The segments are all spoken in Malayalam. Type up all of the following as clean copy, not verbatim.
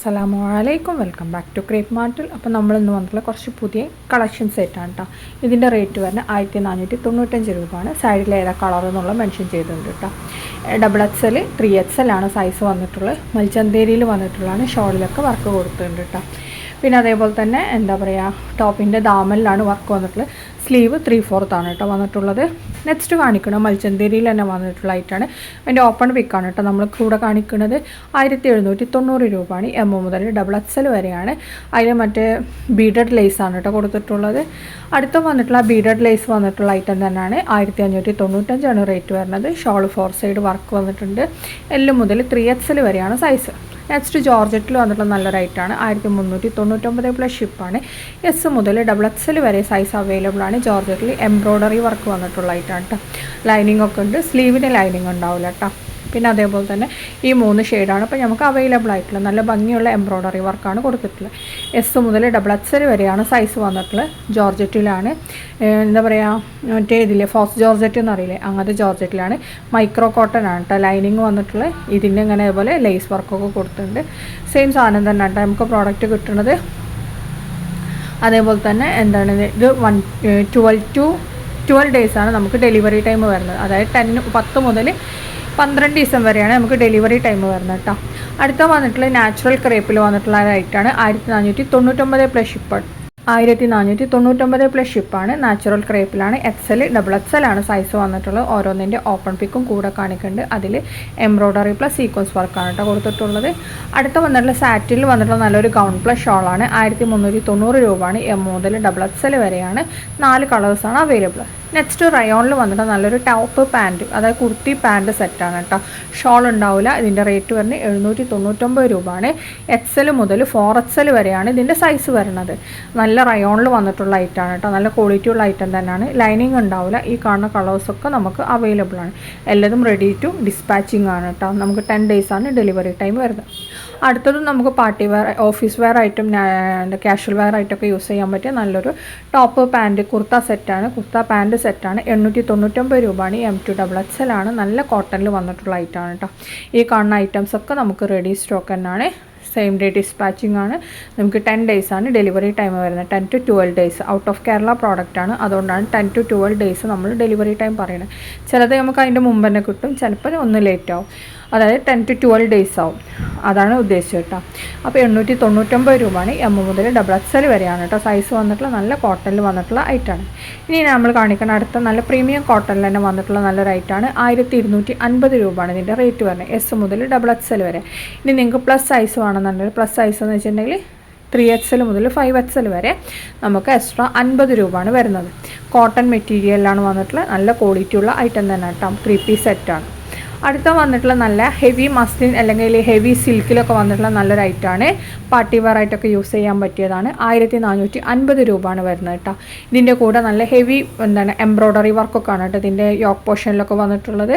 അസ്സലാമലൈക്കും, വെൽക്കം ബാക്ക് ടു ക്രേപ്പ് മാർട്ടിൽ. അപ്പോൾ നമ്മളിന്ന് വന്നിട്ടുള്ള കുറച്ച് പുതിയ കളക്ഷൻസ് ആയിട്ടാണ് കേട്ടോ. ഇതിൻ്റെ റേറ്റ് വരുന്നത് 1495 രൂപയാണ്. സൈഡിൽ ഏതാ കളർ എന്നുള്ള മെൻഷൻ ചെയ്തിട്ടുണ്ട് കേട്ടോ. XXL 3XL ആണ് സൈസ് വന്നിട്ടുള്ളത്. മൽച്ചന്തേരിയിൽ വന്നിട്ടുള്ളതാണ്. ഷോളിലൊക്കെ വർക്ക് കൊടുത്തിട്ടുണ്ട് കേട്ടോ. പിന്നെ അതേപോലെ തന്നെ എന്താ പറയുക, ടോപ്പിൻ്റെ ദാമനിലാണ് വർക്ക് വന്നിട്ടുള്ളത്. സ്ലീവ് 3/4 ആണ് കേട്ടോ വന്നിട്ടുള്ളത്. നെക്സ്റ്റ് കാണിക്കുന്നത് മൽച്ചന്തേരിയിൽ തന്നെ വന്നിട്ടുള്ള ഐറ്റാണ്. അതിൻ്റെ ഓപ്പൺ പിക്കാണ് കേട്ടോ നമ്മൾ കൂടെ കാണിക്കുന്നത്. 1790 രൂപയാണ്. M മുതൽ XXL വരെയാണ്. അതിൽ മറ്റേ ബീഡഡ് ലേസാണ് കേട്ടോ കൊടുത്തിട്ടുള്ളത്. അടുത്ത വന്നിട്ടുള്ള ബീഡഡ് ലേസ് വന്നിട്ടുള്ള ഐറ്റം തന്നെയാണ്. 1595 റേറ്റ് വരുന്നത്. ഷോൾ 4 സൈഡ് വർക്ക് വന്നിട്ടുണ്ട്. L മുതൽ 3XL വരെയാണ് സൈസ്. നെക്സ്റ്റ് ജോർജറ്റിൽ വന്നിട്ടുള്ള നല്ല റേറ്റാണ്. 1399 പ്ലസ് ഷിപ്പാണ്. S മുതൽ XXL വരെ സൈസ് അവൈലബിൾ ആണ്. ജോർജറ്റിൽ എംബ്രോയ്ഡറി വർക്ക് വന്നിട്ടുള്ള ഐറ്റാണ് കേട്ടോ. ലൈനിങ് ഒക്കെ ഉണ്ട്. സ്ലീവിന് ലൈനിങ് ഉണ്ടാവില്ല കേട്ടോ. പിന്നെ അതേപോലെ തന്നെ ഈ 3 ഷെയ്ഡാണ് ഇപ്പോൾ നമുക്ക് അവൈലബിൾ ആയിട്ടുള്ളത്. നല്ല ഭംഗിയുള്ള എംബ്രോയ്ഡറി വർക്കാണ് കൊടുത്തിട്ടുള്ളത്. S മുതൽ XXL വരെയാണ് സൈസ് വന്നിട്ടുള്ളത്. ജോർജറ്റിലാണ്. എന്താ പറയുക, മറ്റേ ഇതില്ലേ ഫോക്സ് ജോർജറ്റ് എന്നറിയില്ലേ, അങ്ങനത്തെ ജോർജറ്റിലാണ്. മൈക്രോ കോട്ടൺ ആണ് കേട്ടോ ലൈനിങ് വന്നിട്ടുള്ളത്. ഇതിൻ്റെ ഇങ്ങനെ അതുപോലെ ലേസ് വർക്കൊക്കെ കൊടുത്തിട്ടുണ്ട്. സെയിം സാധനം തന്നെ കേട്ടോ നമുക്ക് പ്രോഡക്റ്റ് കിട്ടുന്നത്. അതേപോലെ തന്നെ എന്താണ് ഇത് 12 ഡേയ്സാണ് നമുക്ക് ഡെലിവറി ടൈം വരുന്നത്. അതായത് 10 മുതൽ 12 ദിവസം വരെയാണ് നമുക്ക് ഡെലിവറി ടൈം വരുന്നത് കേട്ടോ. അടുത്ത വന്നിട്ടുള്ള നാച്ചുറൽ ക്രേപ്പിൽ വന്നിട്ടുള്ള റേറ്റാണ് 1499 പ്ലസ് ഷിപ്പ്. 1499 പ്ലസ് ഷിപ്പാണ്. നാച്ചുറൽ ക്രേപ്പിലാണ്. XL XXL ആണ് സൈസ് വന്നിട്ടുള്ളത്. ഓരോന്നിൻ്റെ ഓപ്പൺ പിക്കും കൂടെ കാണിക്കുന്നുണ്ട്. അതിൽ എംബ്രോയ്ഡറി പ്ലസ് സീക്വൻസ് വർക്കാണ് കേട്ടോ കൊടുത്തിട്ടുള്ളത്. അടുത്ത വന്നിട്ടുള്ള സാറ്റിൽ വന്നിട്ടുള്ള നല്ലൊരു ഗൗൺ പ്ലസ് ഷോളാണ്. 1390 രൂപയാണ്. M മുതൽ XXL വരെയാണ്. 4 കളേഴ്സാണ് അവൈലബിൾ. നെക്സ്റ്റ് റയോണിൽ വന്നിട്ട് നല്ലൊരു ടോപ്പ് പാൻറ്റ്, അതായത് കുർത്തി പാൻറ്റ് സെറ്റാണ് കേട്ടോ. ഷോൾ ഉണ്ടാവില്ല. ഇതിൻ്റെ റേറ്റ് വരുന്നത് 799 രൂപയാണ്. XL മുതൽ 4XL വരെയാണ് ഇതിൻ്റെ സൈസ് വരുന്നത്. നല്ല റയോണിൽ വന്നിട്ടുള്ള ഐറ്റമാണ് കേട്ടോ. നല്ല ക്വാളിറ്റി ഉള്ള ഐറ്റം തന്നെയാണ്. ലൈനിങ് ഉണ്ടാവില്ല. ഈ കാണുന്ന കളേഴ്സൊക്കെ നമുക്ക് അവൈലബിൾ ആണ്. എല്ലാതും റെഡി ടു ഡിസ്പാച്ചിങ് ആണ് കേട്ടോ. നമുക്ക് 10 ഡേയ്സാണ് ഡെലിവറി ടൈം വരുന്നത്. അടുത്തതും നമുക്ക് പാർട്ടി വെയർ, ഓഫീസ് വെയർ ആയിട്ടും കാഷ്വൽ വെയർ ആയിട്ടൊക്കെ യൂസ് ചെയ്യാൻ പറ്റിയ നല്ലൊരു ടോപ്പ് പാൻറ്റ് കുർത്ത സെറ്റാണ്. കുർത്ത പാൻറ്റ് സെറ്റാണ്. 899 രൂപയാണ്. M to XXL ആണ്. നല്ല കോട്ടണിൽ വന്നിട്ടുള്ള ഐറ്റമാണ് കേട്ടോ. ഈ കാണുന്ന ഐറ്റംസൊക്കെ നമുക്ക് റെഡി സ്റ്റോക്ക് തന്നെയാണ്. സെയിം ഡേ ഡിസ്പാച്ചിങ് ആണ്. നമുക്ക് 10 ഡേയ്സാണ് ഡെലിവറി ടൈം വരുന്നത്. 10 to 12 days. Out of Kerala പ്രോഡക്റ്റാണ്. അതുകൊണ്ടാണ് 10 to 12 ഡേയ്സ് നമ്മൾ ഡെലിവറി ടൈം പറയുന്നത്. ചിലത് നമുക്ക് അതിൻ്റെ മുമ്പ് തന്നെ കിട്ടും, ചിലപ്പോൾ ഒന്ന് ലേറ്റ് ആവും. അതായത് 10 to 12 ഡേയ്സ് ആവും. അതാണ് ഉദ്ദേശിച്ചത് കേട്ടോ. അപ്പോൾ 899 രൂപയാണ്. M മുതൽ XXL വരെയാണ് കേട്ടോ സൈസ് വന്നിട്ടുള്ള. നല്ല കോട്ടണിൽ വന്നിട്ടുള്ള ഐറ്റാണ്. ഇനി നമ്മൾ കാണിക്കുന്ന അടുത്ത നല്ല പ്രീമിയം കോട്ടണിൽ തന്നെ വന്നിട്ടുള്ള നല്ലൊരു ഐറ്റാണ്. 1250 രൂപയാണ് ഇതിൻ്റെ റേറ്റ് വരുന്നത്. S മുതൽ XXL വരെ. ഇനി നിങ്ങൾക്ക് പ്ലസ് സൈസ് വേണമെന്നുണ്ടെങ്കിൽ, പ്ലസ് സൈസ് എന്ന് വെച്ചിട്ടുണ്ടെങ്കിൽ 3XL മുതൽ 5XL വരെ നമുക്ക് എക്സ്ട്രാ 50 രൂപയാണ് വരുന്നത്. കോട്ടൺ മെറ്റീരിയലാണ് വന്നിട്ടുള്ള. നല്ല ക്വാളിറ്റി ഉള്ള ഐറ്റം തന്നെ കേട്ടോ. 3 പീസ് സെറ്റാണ്. അടുത്ത വന്നിട്ടുള്ള നല്ല ഹെവി മസ്ലിൻ അല്ലെങ്കിൽ ഹെവി സിൽക്കിലൊക്കെ വന്നിട്ടുള്ള നല്ലൊരു ഐറ്റമാണ്. പാർട്ടി വെയർ ആയിട്ടൊക്കെ യൂസ് ചെയ്യാൻ പറ്റിയതാണ്. 1450 രൂപയാണ് വരുന്നത് കേട്ടോ. ഇതിൻ്റെ കൂടെ നല്ല ഹെവി എംബ്രോയ്ഡറി വർക്കൊക്കെ ആണ് കേട്ടോ ഇതിൻ്റെ യോക്ക് പോർഷനിലൊക്കെ വന്നിട്ടുള്ളത്.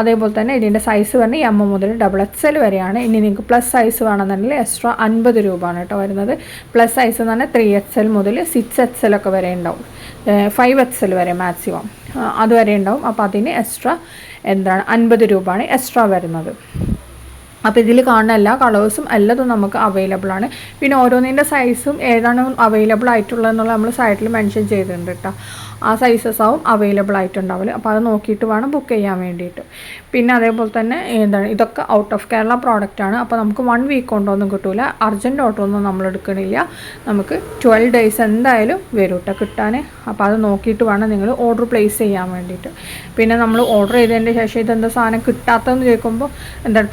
അതേപോലെ തന്നെ ഇതിൻ്റെ സൈസ് വരുന്നത് M മുതൽ XXL വരെയാണ്. ഇനി നിങ്ങൾക്ക് പ്ലസ് സൈസ് വേണമെന്നുണ്ടെങ്കിൽ എക്സ്ട്രാ 50 രൂപയാണ് കേട്ടോ വരുന്നത്. പ്ലസ് സൈസ് എന്ന് പറഞ്ഞാൽ 3XL മുതൽ 6XL ഒക്കെ വരെ ഉണ്ടാവും. 5XL വരെ മാക്സിമം അതുവരെ ഉണ്ടാവും. അപ്പോൾ അതിന് എക്സ്ട്രാ 50 രൂപയാണ് എക്സ്ട്രാ വരുന്നത്. അപ്പോൾ ഇതിൽ കാണുന്ന എല്ലാ കളേഴ്സും എല്ലാതും നമുക്ക് അവൈലബിൾ ആണ്. പിന്നെ ഓരോന്നിൻ്റെ സൈസും ഏതാണ് അവൈലബിൾ ആയിട്ടുള്ളതെന്നുള്ള നമ്മൾ സൈഡിൽ മെൻഷൻ ചെയ്തിട്ടുണ്ട് കേട്ടോ. ആ സൈസസ് ആവും അവൈലബിൾ ആയിട്ടുണ്ടാവില്ല. അപ്പോൾ അത് നോക്കിയിട്ട് വേണം ബുക്ക് ചെയ്യാൻ വേണ്ടിയിട്ട്. പിന്നെ അതേപോലെ തന്നെ ഇതൊക്കെ ഔട്ട് ഓഫ് കേരള പ്രോഡക്റ്റാണ്. അപ്പോൾ നമുക്ക് 1 വീക്ക് കൊണ്ടൊന്നും കിട്ടില്ല. അർജൻറ്റ് ഓട്ടമൊന്നും നമ്മൾ എടുക്കണില്ല. നമുക്ക് 12 ഡേയ്സ് എന്തായാലും വരും കേട്ടോ കിട്ടാൻ. അപ്പോൾ അത് നോക്കിയിട്ട് വേണം നിങ്ങൾ ഓർഡർ പ്ലേസ് ചെയ്യാൻ വേണ്ടിയിട്ട്. പിന്നെ നമ്മൾ ഓർഡർ ചെയ്തതിൻ്റെ ശേഷം ഇതെന്താ സാധനം കിട്ടാത്തതെന്ന് ചോദിക്കുമ്പോൾ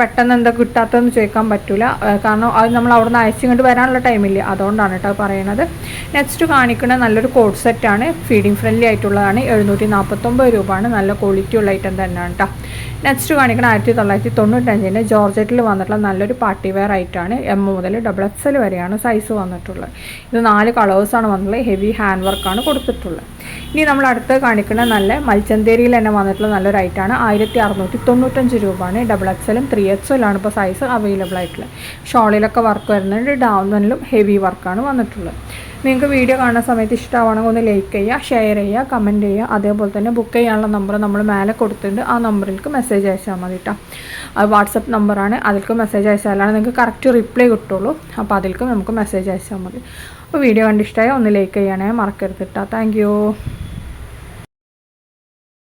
പെട്ടെന്ന് എന്താ കിട്ടാത്തതെന്ന് ചോദിക്കാൻ പറ്റില്ല. കാരണം അത് നമ്മൾ അവിടെ നിന്ന് അയച്ചിങ്ങോട്ട് വരാനുള്ള ടൈമില്ല. അതുകൊണ്ടാണ് കേട്ടോ പറയുന്നത്. നെക്സ്റ്റ് കാണിക്കുന്ന നല്ലൊരു കോഡ് സെറ്റാണ്. ഫീഡിങ് ഫ്രണ്ട്ലി ആയിട്ടുള്ളതാണ്. 749 രൂപയാണ്. നല്ല ക്വാളിറ്റി ഉള്ള ഐറ്റം തന്നെയാണ് കേട്ടോ. നെക്സ്റ്റ് കാണിക്കണം 1995 ജോർജറ്റിൽ വന്നിട്ടുള്ള നല്ലൊരു പാർട്ടി വെയർ ആയിട്ടാണ്. M മുതൽ XXL വരെയാണ് സൈസ് വന്നിട്ടുള്ളത്. ഇത് 4 കളേഴ്സാണ് വന്നിട്ടുള്ളത്. ഹെവി ഹാൻഡ് വർക്കാണ് കൊടുത്തിട്ടുള്ളത്. ഇനി നമ്മൾ അടുത്ത് കാണിക്കുന്ന നല്ല മൽച്ചന്തേരിയിൽ തന്നെ വന്നിട്ടുള്ള നല്ലൊരു ഐറ്റാണ്. 1695 രൂപയാണ്. XXL 3XL ആണ് ഇപ്പോൾ സൈസ് അവൈലബിൾ ആയിട്ടുള്ളത്. ഷോളിലൊക്കെ വർക്ക് വരുന്നുണ്ട്. ഡൗണിലും ഹെവി വർക്കാണ് വന്നിട്ടുള്ളത്. നിങ്ങൾക്ക് വീഡിയോ കാണുന്ന സമയത്ത് ഇഷ്ടമാണെങ്കിൽ ഒന്ന് ലൈക്ക് ചെയ്യുക, ഷെയർ ചെയ്യുക, കമൻറ്റ് ചെയ്യുക. അതേപോലെ തന്നെ ബുക്ക് ചെയ്യാനുള്ള നമ്പർ നമ്മൾ മേലെ കൊടുത്തിട്ടുണ്ട്. ആ നമ്പറിലേക്ക് മെസ്സേജ് അയച്ചാൽ മതി കേട്ടോ. അത് വാട്സപ്പ് നമ്പറാണ്. അതിലേക്ക് മെസ്സേജ് അയച്ചാലാണ് നിങ്ങൾക്ക് കറക്റ്റ് റിപ്ലൈ കിട്ടുള്ളൂ. അപ്പോൾ അതിലേക്ക് നമുക്ക് മെസ്സേജ് അയച്ചാൽ മതി. അപ്പോൾ വീഡിയോ കണ്ടിഷ്ടമായി ഒന്ന് ലൈക്ക് ചെയ്യണേ മറക്കരുത് കേട്ടോ. Thank you.